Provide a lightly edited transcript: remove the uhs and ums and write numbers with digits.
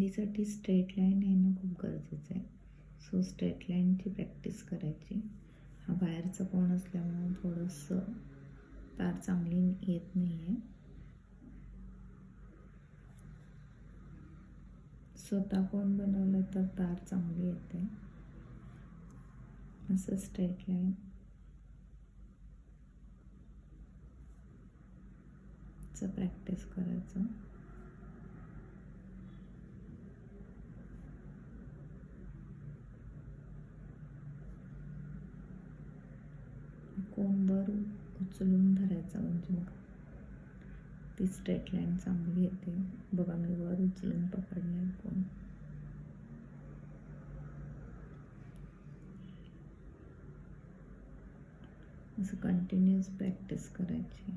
मेहंदीसाठी straight line येणं खूप गरजेचं आहे. सो स्ट्रेट लाईनची प्रॅक्टिस करायची. हा बाहेरचा कोण असल्यामुळं थोडंसं तार चांगली येत नाही आहे. स्वतः कोण बनवलं तर तार चांगली येते. असं स्ट्रेट लाईन चं प्रॅक्टिस करायचं. कोण वर उचलून धरायचा म्हणजे मग ती स्ट्रेट लाईन चांगली येते. बघा मी वर उचलून पकडले कोण. असं कंटिन्युअस प्रॅक्टिस करायची.